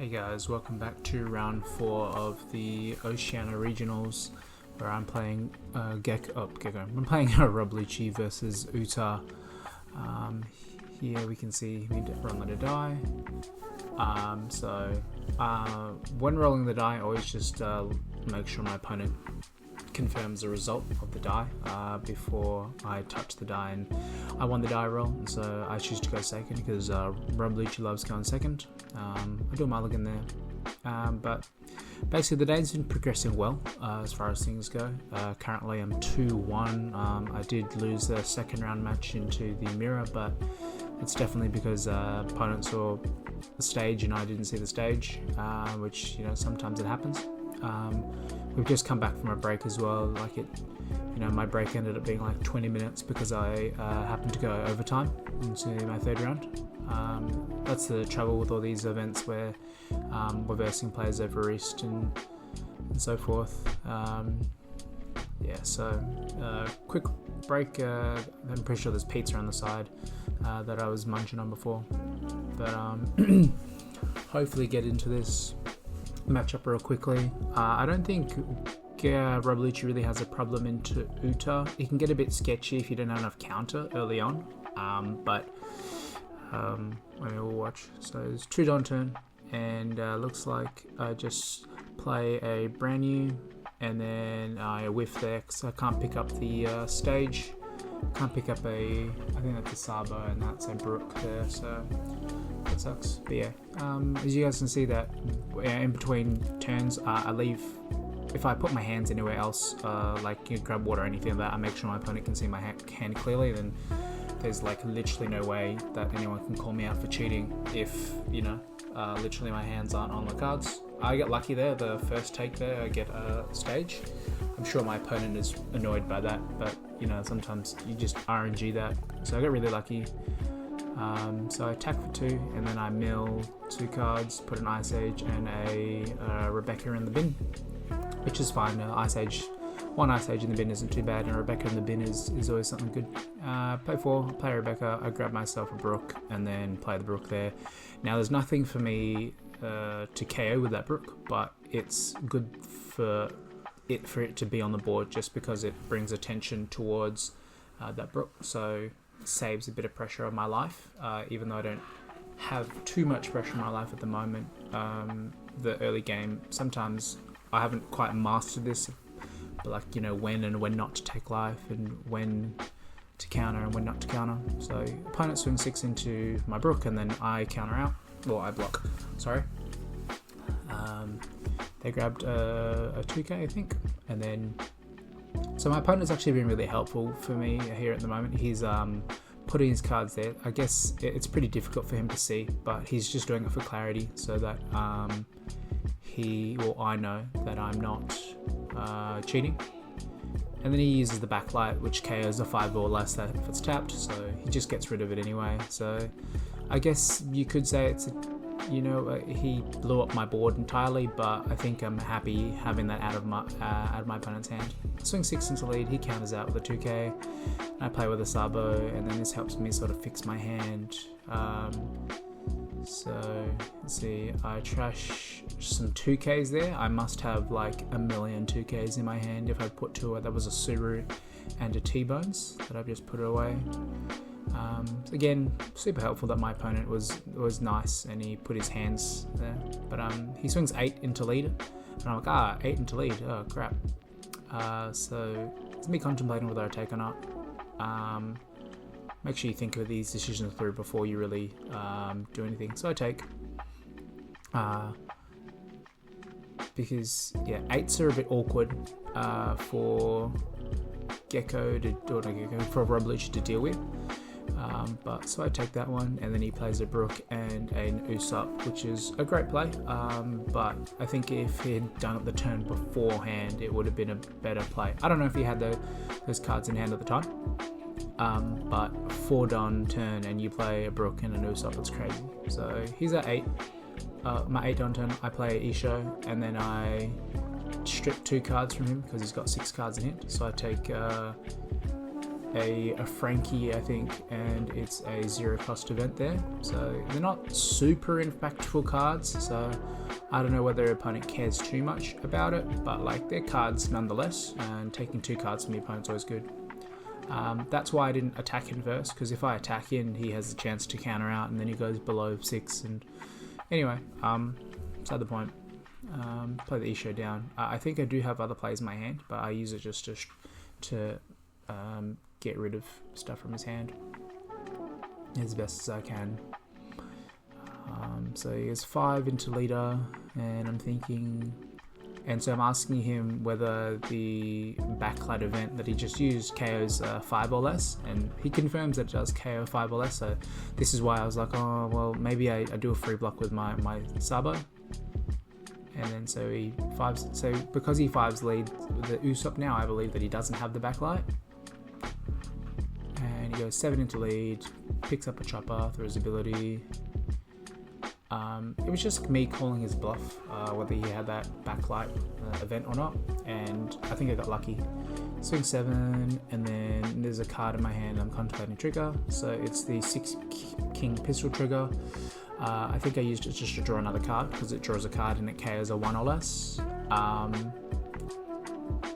Hey guys, welcome back to round 4 of the Oceania Regionals, where I'm playing I'm playing Roblucci versus Uta. Here we can see me rolling the die. When rolling the die, I always just make sure my opponent confirms the result of the die before I touch the die, and I won the die roll, and so I choose to go second because Roblucci loves going second. I do a mulligan there, but basically the day's been progressing well as far as things go. Currently I'm 2-1. I did lose the second round match into the mirror, but it's definitely because opponent saw the stage and I didn't see the stage, which sometimes it happens. We've just come back from a break as well. My break ended up being like 20 minutes because I happened to go overtime into my third round. That's the trouble with all these events where we're versing players over East and so forth. Quick break. I'm pretty sure there's pizza on the side that I was munching on before. But hopefully get into this matchup real quickly. I don't think Roblucci really has a problem into Uta. It can get a bit sketchy if you don't have enough counter early on, but we'll watch. So it's 2 Don turn, and looks like I just play a brand new, and then I whiff there because I can't pick up the stage. Can't pick up I think that's a Sabo, and that's a Brook there, so that sucks. But yeah, as you guys can see that in between turns, I leave. If I put my hands anywhere else, grab water or anything like that, I make sure my opponent can see my hand clearly. Then there's literally no way that anyone can call me out for cheating if literally my hands aren't on the cards. I get lucky there. The first take there, I get a stage. I'm sure my opponent is annoyed by that, but sometimes you just RNG that. So I got really lucky. So I attack for 2, and then I mill 2 cards, put an Ice Age and a Rebecca in the bin, which is fine. One Ice Age in the bin isn't too bad, and a Rebecca in the bin is always something good. Play 4, play Rebecca, I grab myself a Brook, and then play the Brook there. Now there's nothing for me to KO with that Brook, but it's good for it to be on the board just because it brings attention towards that Brook, so it saves a bit of pressure on my life, even though I don't have too much pressure on my life at the moment. The early game, sometimes I haven't quite mastered this, but when and when not to take life, and when to counter and when not to counter. So opponent swings 6 into my Brook, and then I counter out, or I block, sorry. They grabbed a 2k, I think, and then so my opponent's actually been really helpful for me here at the moment. He's putting his cards there. I guess it's pretty difficult for him to see, but he's just doing it for clarity, so that I know that I'm not cheating. And then he uses the backlight, which KOs a 5 or less if it's tapped, so he just gets rid of it anyway. So I guess you could say it's he blew up my board entirely, but I think I'm happy having that out of my opponent's hand. Swing 6 into lead, he counters out with a 2k, and I play with a Sabo, and then this helps me sort of fix my hand. So let's see, I trash some 2ks there. I must have like a million 2ks in my hand if I put 2. That was a Subaru and a T-Bones that I've just put away. Again, super helpful that my opponent was nice and he put his hands there. But he swings 8 into lead, and I'm like, 8 into lead, oh crap. So it's me contemplating whether I take or not. Make sure you think of these decisions through before you really do anything. So I take, because 8s are a bit awkward for for Roblucci to deal with. But so I take that one, and then he plays a Brook and an Usopp, which is a great play. But I think if he had done it the turn beforehand, it would have been a better play. I don't know if he had those cards in hand at the time. But 4 Don turn and you play a Brook and an Usopp, it's crazy. So he's at 8. My 8 Don turn, I play Isho, and then I strip 2 cards from him because he's got 6 cards in hand. So I take a Frankie, I think, and it's a 0 cost event there. So they're not super impactful cards, so I don't know whether your opponent cares too much about it, but like they're cards nonetheless, and taking 2 cards from the opponent's always good. That's why I didn't attack in first, because if I attack in, he has a chance to counter out, and then he goes below 6. And anyway, beside the point. Play the showdown. I think I do have other plays in my hand, but I use it just to get rid of stuff from his hand as best as I can. So he has 5 into leader, and I'm thinking, and so I'm asking him whether the backlight event that he just used KOs 5 or less, and he confirms that it does KO 5 or less. So this is why I was like, oh well, maybe I do a free block with my Sabo. And then so he 5s, so because he 5s lead the Usopp now, I believe that he doesn't have the backlight. And he goes 7 into lead, picks up a chopper through his ability. It was just me calling his bluff, whether he had that backlight event or not, and I think I got lucky. Swing 7, and then there's a card in my hand I'm contemplating trigger, so it's the 6 King pistol trigger. I think I used it just to draw another card, because it draws a card and it KOs a 1 or less.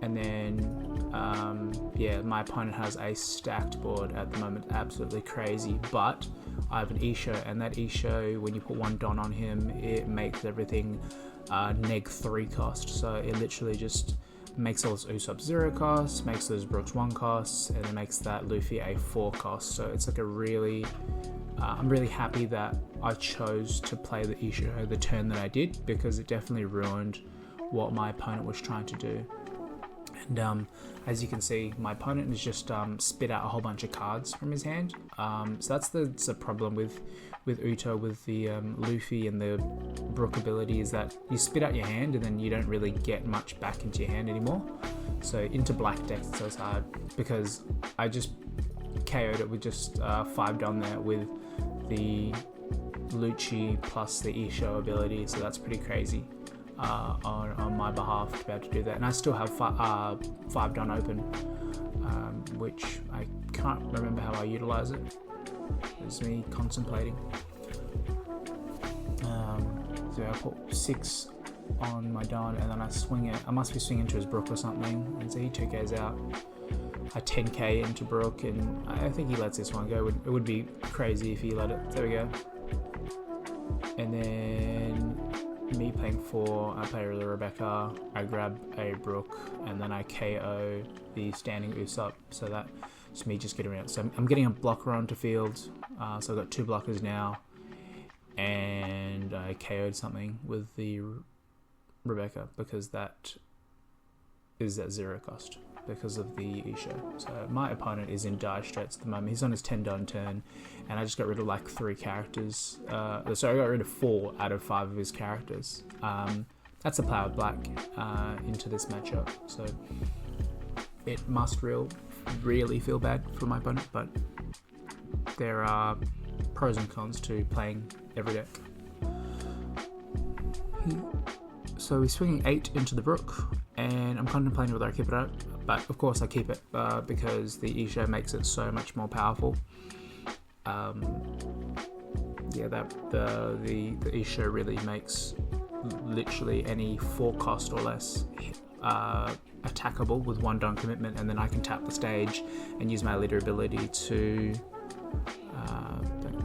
And then, yeah, my opponent has a stacked board at the moment, absolutely crazy, but I have an E-Show, and that E-Show, when you put 1 Don on him, it makes everything neg 3 cost, so it literally just makes all his Usopp 0 costs, makes those Brooks 1 costs, and it makes that Luffy a 4 cost, so it's like a really... I'm really happy that I chose to play the E-Show the turn that I did, because it definitely ruined what my opponent was trying to do. And as you can see, my opponent has just spit out a whole bunch of cards from his hand. So that's the problem with Uto, with the Luffy and the Brook ability, is that you spit out your hand and then you don't really get much back into your hand anymore. So into black decks it's always hard, because I just KO'd it with just 5 down there with the Lucci plus the E-Show ability, so that's pretty crazy on my behalf to be able to do that. And I still have 5 done open, which I can't remember how I utilize it. It's me contemplating. So I put 6 on my Don, and then I swing it. I must be swinging to his Brook or something, and so he 2Ks out. I 10k into Brook, and I think he lets this one go. It would be crazy if he let it. There we go. And then me playing 4, I play the Rebecca, I grab a Brook, and then I KO the standing Usopp, so that's me just getting around. So I'm getting a blocker onto field, so I've got 2 blockers now, and I KO'd something with the Rebecca, because that is at 0 cost because of the E-Show. So my opponent is in dire straits at the moment. He's on his 10 Don turn, and I just got rid of like 3 characters. So I got rid of 4 out of 5 of his characters. That's a play with black into this matchup. So it must really feel bad for my opponent, but there are pros and cons to playing every deck. So we're swinging 8 into the Brook, and I'm contemplating whether I keep it out, but of course I keep it because the E-Show makes it so much more powerful. Yeah, the E-Show really makes literally any 4 cost or less attackable with 1 Don commitment, and then I can tap the stage and use my leader ability to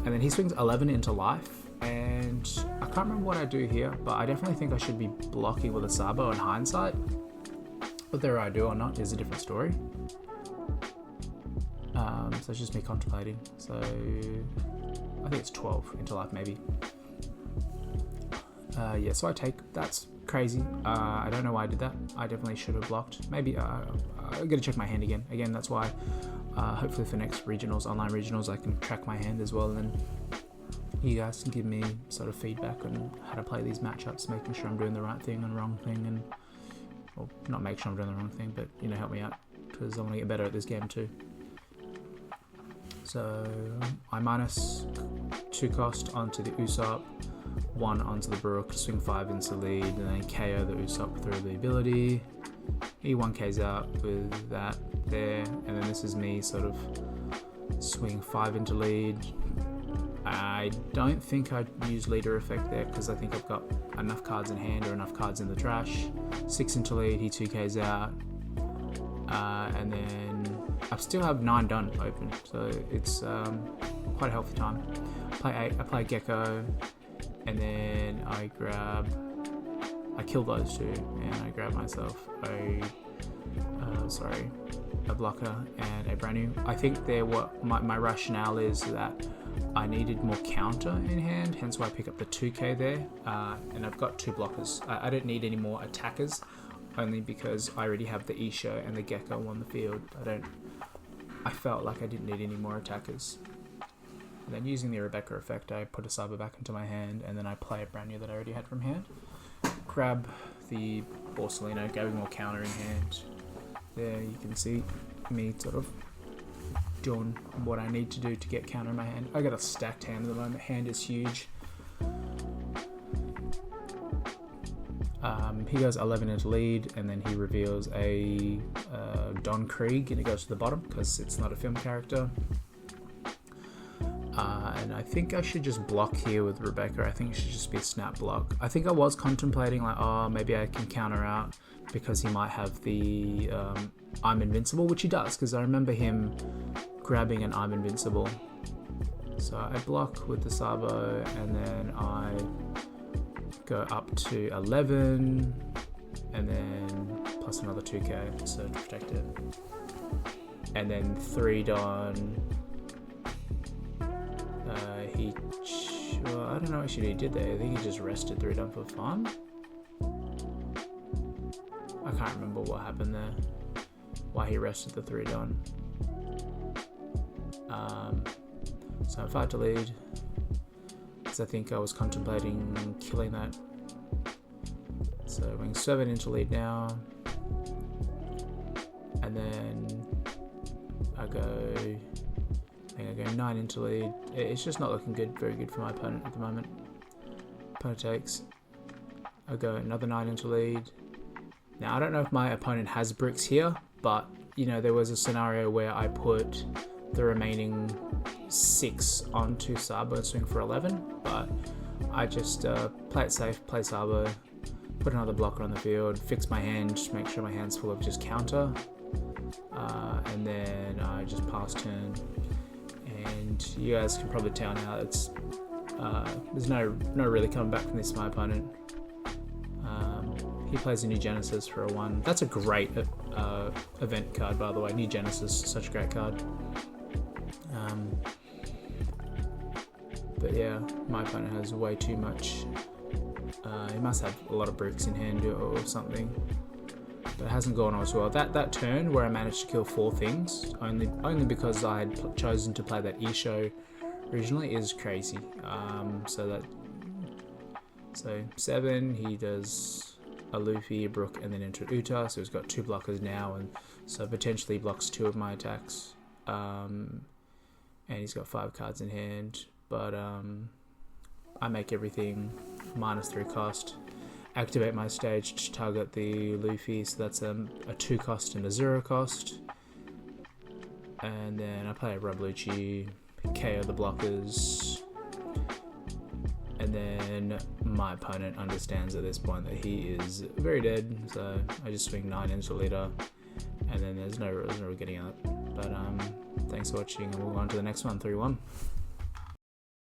and then he swings 11 into life, and I can't remember what I do here, but I definitely think I should be blocking with a Sabo in hindsight. Whether I do or not is a different story. So it's just me contemplating. So I think it's 12 into life maybe. Yeah, so I take, that's crazy. I don't know why I did that. I definitely should have blocked. Maybe I'm gonna check my hand again. Again, that's why hopefully for next regionals, online regionals, I can track my hand as well, and then you guys can give me sort of feedback on how to play these matchups, making sure I'm doing the right thing and wrong thing, and well, not make sure I'm doing the wrong thing, but you know, help me out, because I want to get better at this game too. So I minus 2 cost onto the Usopp. 1 onto the Brook, swing 5 into lead, and then KO the Usopp through the ability. He 1Ks out with that there, and then this is me sort of swing 5 into lead. I don't think I'd use leader effect there because I think I've got enough cards in hand or enough cards in the trash. 6 into lead, he 2Ks out, and then I still have 9 done open, so it's quite a healthy time. I play Gecko, and then I kill those two, and I grab myself a blocker and a brand new. I think my rationale is that I needed more counter in hand, hence why I pick up the 2k there, and I've got 2 blockers. I don't need any more attackers, only because I already have the Isha and the Gecko on the field. I felt like I didn't need any more attackers. And then using the Rebecca effect, I put a Cyber back into my hand, and then I play a brand new that I already had from hand. Grab the Borsalino, grabbing more counter in hand. There you can see me sort of doing what I need to do to get counter in my hand. I got a stacked hand at the moment. Hand is huge. He goes 11 into lead, and then he reveals a Don Krieg, and it goes to the bottom because it's not a film character. And I think I should just block here with Rebecca. I think it should just be a snap block. I think I was contemplating like, oh, maybe I can counter out because he might have the I'm Invincible, which he does, because I remember him grabbing an I'm Invincible. So I block with the Sabo, and then I go up to 11, and then plus another 2k so to protect it. And then 3 Don. I don't know actually what he did there. I think he just rested 3 Don for fun. I can't remember what happened there. Why he rested the 3 Don. So I'm 5 to lead, because I think I was contemplating killing that. So wing 7 into lead now, and then I go 9 into lead. It's just not looking good, very good for my opponent at the moment. Opponent takes. I go another 9 into lead. Now I don't know if my opponent has bricks here, but you know, there was a scenario where I put the remaining 6 onto Sabo and swing for 11, but I just play it safe, play Sabo, put another blocker on the field, fix my hand, just make sure my hand's full of just counter, and then I just pass turn. And you guys can probably tell now it's there's no really coming back from this, my opponent. He plays a New Genesis for a 1. That's a great event card, by the way. New Genesis, such a great card. But yeah, my opponent has way too much. He must have a lot of bricks in hand or something. But it hasn't gone on as well. That turn where I managed to kill 4 things, only because I had chosen to play that E-Show originally, is crazy. So 7, he does a Luffy, a Brook, and then into Uta, so he's got 2 blockers now, and so potentially blocks 2 of my attacks. And he's got 5 cards in hand, but I make everything -3 cost. Activate my stage to target the Luffy, so that's a 2 cost and a 0 cost. And then I play a Rablucci, KO the blockers. And then my opponent understands at this point that he is very dead, so I just swing 9 into leader, and then there's no getting out. But thanks for watching, and we'll go on to the next one, 3-1.